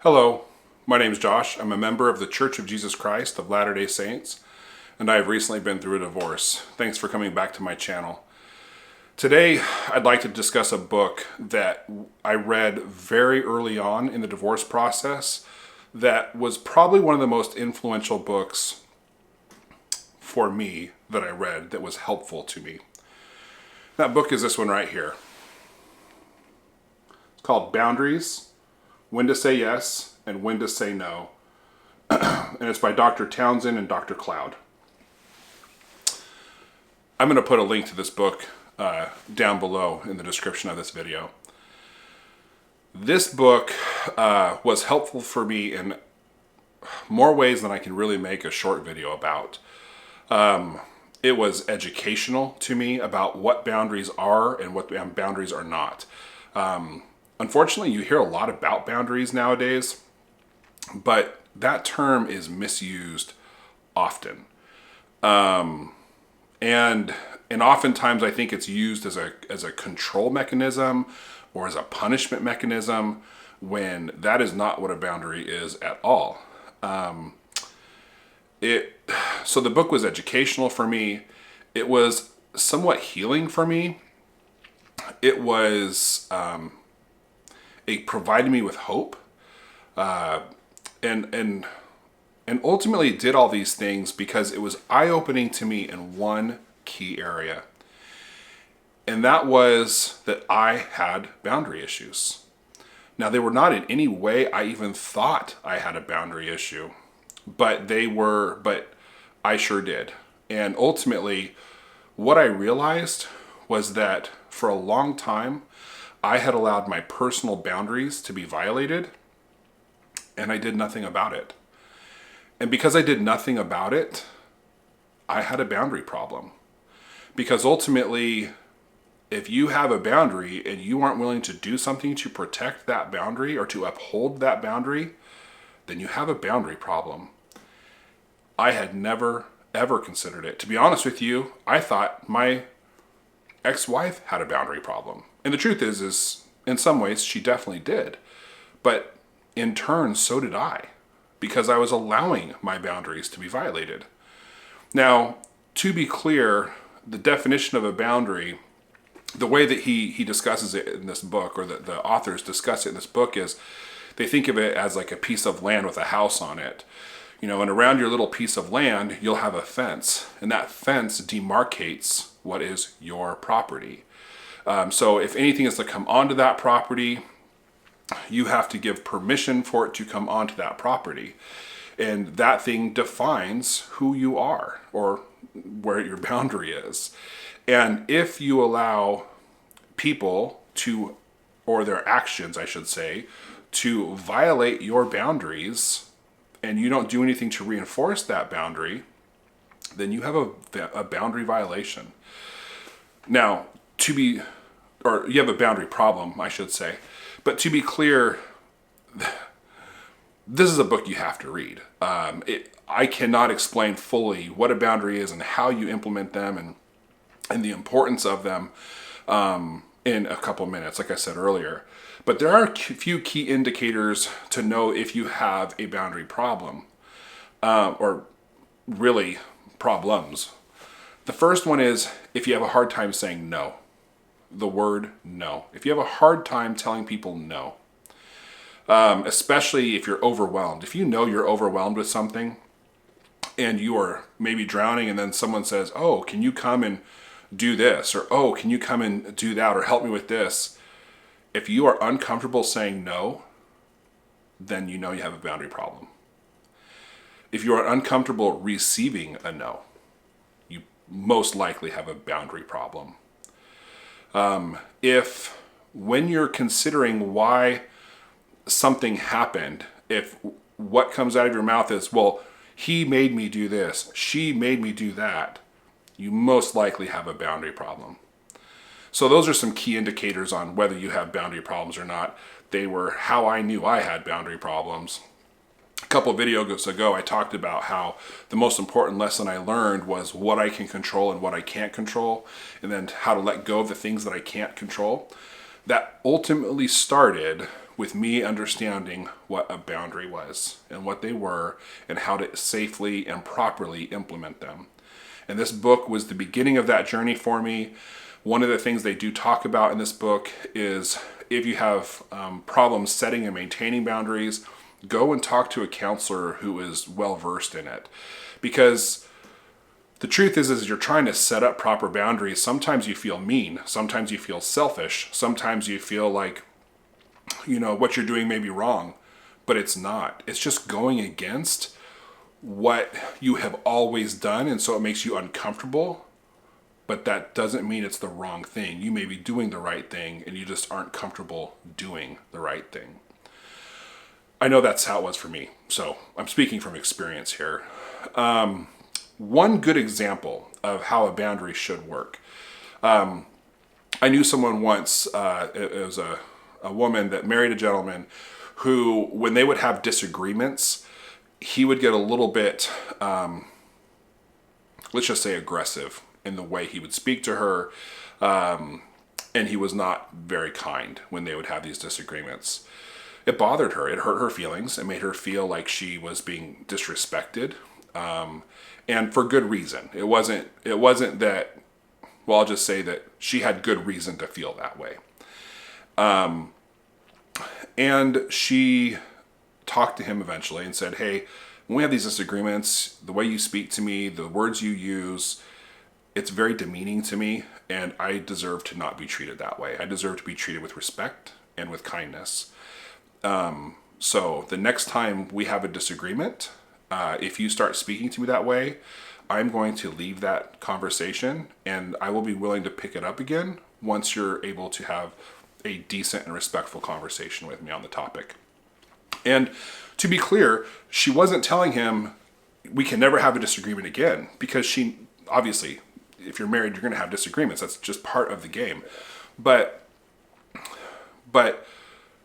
Hello, my name is Josh. I'm a member of the Church of Jesus Christ of Latter-day Saints, and I have recently been through a divorce. Thanks for coming back to my channel. Today, I'd like to discuss a book that I read very early on in the divorce process that was probably one of the most influential books for me that I read that was helpful to me. That book is this one right here. It's called Boundaries: When to Say Yes and When to Say No. And it's by Dr. Townsend and Dr. Cloud. I'm going to put a link to this book down below in the description of this video. This book was helpful for me in more ways than I can really make a short video about. It was educational to me about what boundaries are and what boundaries are not. Unfortunately, you hear a lot about boundaries nowadays, but that term is misused often. And oftentimes I think it's used as a control mechanism or as a punishment mechanism when that is not what a boundary is at all. So the book was educational for me. It was somewhat healing for me. It was it provided me with hope, and ultimately did all these things because it was eye-opening to me in one key area, and that was that I had boundary issues. Now, they were not in any way I even thought I had a boundary issue, but I sure did. And ultimately, what I realized was that for a long time, I had allowed my personal boundaries to be violated, and I did nothing about it. And because I did nothing about it, I had a boundary problem. Because ultimately, if you have a boundary and you aren't willing to do something to protect that boundary or to uphold that boundary, then you have a boundary problem. I had never, ever considered it. To be honest with you, I thought my ex-wife had a boundary problem. And the truth is in some ways she definitely did. But in turn, so did I, because I was allowing my boundaries to be violated. Now, to be clear, the definition of a boundary, the way that he discusses it in this book, or the authors discuss it in this book, is they think of it as like a piece of land with a house on it. You know, and around your little piece of land, you'll have a fence, and that fence demarcates what is your property. So if anything is to come onto that property, you have to give permission for it to come onto that property. And that thing defines who you are or where your boundary is. And if you allow people to, or their actions, I should say, to violate your boundaries, and you don't do anything to reinforce that boundary, then you have a boundary violation. Now, you have a boundary problem, I should say. But to be clear, this is a book you have to read. I cannot explain fully what a boundary is and how you implement them and the importance of them in a couple minutes, like I said earlier. But there are a few key indicators to know if you have a boundary problem, or really problems. The first one is if you have a hard time saying no. The word no. If you have a hard time telling people no, especially if you're overwhelmed. If you know you're overwhelmed with something and you are maybe drowning, and then someone says, oh, can you come and do this? Or, oh, can you come and do that? Or help me with this. If you are uncomfortable saying no, then you know you have a boundary problem. If you are uncomfortable receiving a no, you most likely have a boundary problem. If when you're considering why something happened, if what comes out of your mouth is, well, he made me do this, she made me do that, you most likely have a boundary problem. So those are some key indicators on whether you have boundary problems or not. They were how I knew I had boundary problems. A couple of videos ago, I talked about how the most important lesson I learned was what I can control and what I can't control, and then how to let go of the things that I can't control. That ultimately started with me understanding what a boundary was and what they were and how to safely and properly implement them. And this book was the beginning of that journey for me. One of the things they do talk about in this book is if you have problems setting and maintaining boundaries, go and talk to a counselor who is well versed in it. Because the truth is you're trying to set up proper boundaries. Sometimes you feel mean. Sometimes you feel selfish. Sometimes you feel like, what you're doing may be wrong, but it's not. It's just going against what you have always done, and so it makes you uncomfortable, but that doesn't mean it's the wrong thing. You may be doing the right thing, and you just aren't comfortable doing the right thing. I know that's how it was for me, so I'm speaking from experience here. One good example of how a boundary should work. I knew someone once, it was a woman that married a gentleman who, when they would have disagreements, he would get a little bit, let's just say, aggressive in the way he would speak to her. And he was not very kind when they would have these disagreements. It bothered her. It hurt her feelings. It made her feel like she was being disrespected. And for good reason. It wasn't that, well, I'll just say that she had good reason to feel that way. And she talked to him eventually and said, hey, when we have these disagreements, the way you speak to me, the words you use, it's very demeaning to me, and I deserve to not be treated that way. I deserve to be treated with respect and with kindness. So the next time we have a disagreement, if you start speaking to me that way, I'm going to leave that conversation, and I will be willing to pick it up again once you're able to have a decent and respectful conversation with me on the topic. And to be clear, she wasn't telling him we can never have a disagreement again, because she, obviously, if you're married, you're going to have disagreements. That's just part of the game. But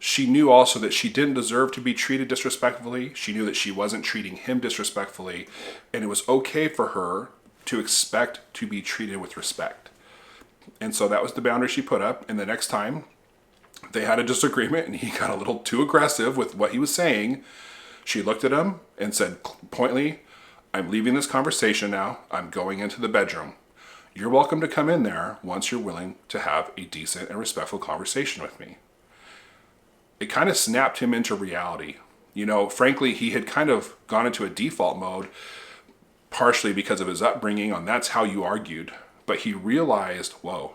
she knew also that she didn't deserve to be treated disrespectfully. She knew that she wasn't treating him disrespectfully, and it was okay for her to expect to be treated with respect. And so that was the boundary she put up. And the next time they had a disagreement and he got a little too aggressive with what he was saying, she looked at him and said pointedly, I'm leaving this conversation now. I'm going into the bedroom. You're welcome to come in there once you're willing to have a decent and respectful conversation with me. It kind of snapped him into reality. Frankly, he had kind of gone into a default mode, partially because of his upbringing on that's how you argued. But he realized, whoa,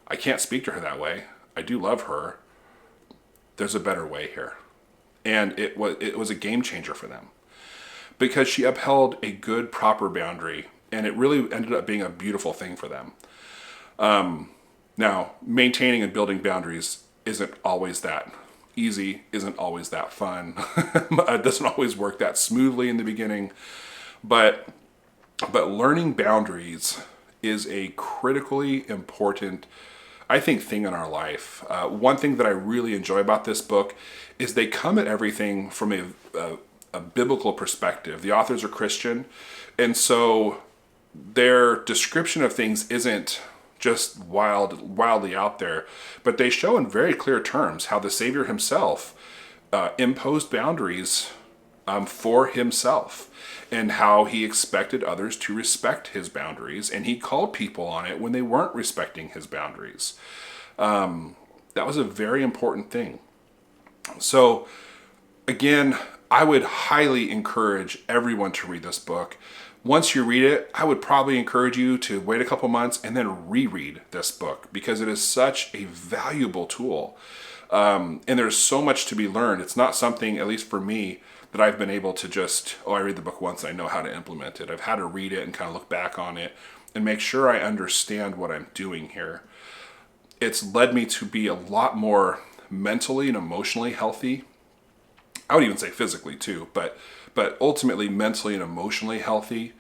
I can't speak to her that way. I do love her. There's a better way here. And it was a game changer for them, because she upheld a good, proper boundary, and it really ended up being a beautiful thing for them. Now, maintaining and building boundaries isn't always that easy, isn't always that fun. It doesn't always work that smoothly in the beginning. But learning boundaries is a critically important, I think, thing in our life. One thing that I really enjoy about this book is they come at everything from a biblical perspective. The authors are Christian, and so their description of things isn't just wildly out there, but they show in very clear terms how the Savior himself imposed boundaries for himself, and how he expected others to respect his boundaries, and he called people on it when they weren't respecting his boundaries. That was a very important thing. So again, I would highly encourage everyone to read this book. Once you read it, I would probably encourage you to wait a couple months and then reread this book, because it is such a valuable tool. And there's so much to be learned. It's not something, at least for me, that I've been able to just, I read the book once and I know how to implement it. I've had to read it and kind of look back on it and make sure I understand what I'm doing here. It's led me to be a lot more mentally and emotionally healthy. I would even say physically too, but ultimately mentally and emotionally healthy,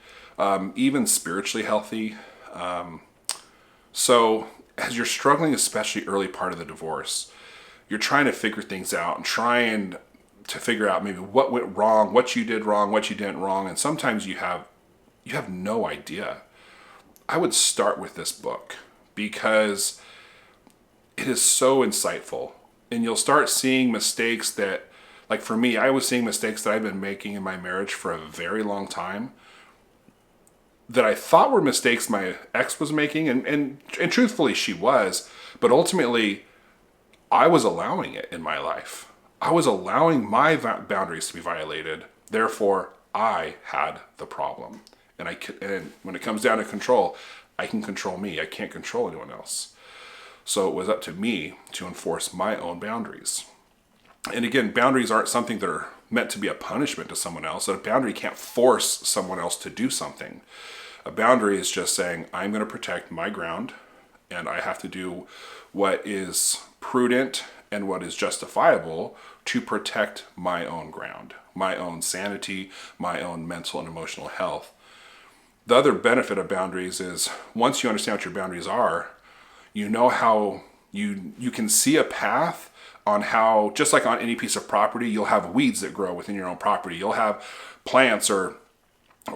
even spiritually healthy. So as you're struggling, especially early part of the divorce, you're trying to figure things out and trying to figure out maybe what went wrong, what you did wrong, what you didn't wrong. And sometimes you have no idea. I would start with this book because it is so insightful. And you'll start seeing mistakes that, like for me, I was seeing mistakes that I've been making in my marriage for a very long time that I thought were mistakes my ex was making. And truthfully, she was. But ultimately, I was allowing it in my life. I was allowing my boundaries to be violated. Therefore, I had the problem. And when it comes down to control, I can control me. I can't control anyone else. So it was up to me to enforce my own boundaries. And again, boundaries aren't something that are meant to be a punishment to someone else. A boundary can't force someone else to do something. A boundary is just saying, I'm going to protect my ground, and I have to do what is prudent and what is justifiable to protect my own ground, my own sanity, my own mental and emotional health. The other benefit of boundaries is once you understand what your boundaries are, you know how you can see a path on how, just like on any piece of property, you'll have weeds that grow within your own property. You'll have plants or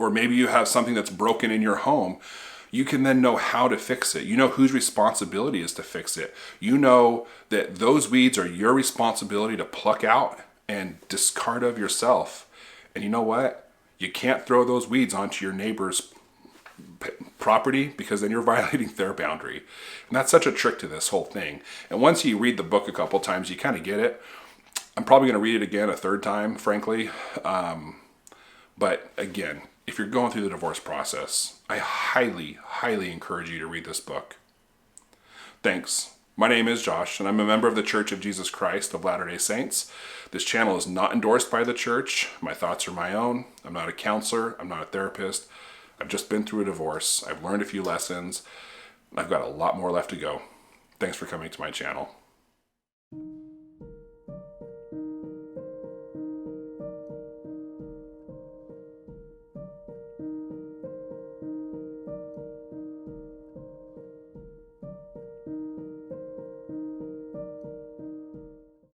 maybe you have something that's broken in your home. You can then know how to fix it. You know whose responsibility is to fix it. You know that those weeds are your responsibility to pluck out and discard of yourself. And you know what? You can't throw those weeds onto your neighbor's property because then you're violating their boundary. And that's such a trick to this whole thing. And once you read the book a couple times, you kind of get it. I'm probably going to read it again a third time, frankly. But again, if you're going through the divorce process, I highly, highly encourage you to read this book. Thanks. My name is Josh, and I'm a member of the Church of Jesus Christ of Latter-day Saints. This channel is not endorsed by the church. My thoughts are my own. I'm not a counselor. I'm not a therapist. I've just been through a divorce. I've learned a few lessons. I've got a lot more left to go. Thanks for coming to my channel.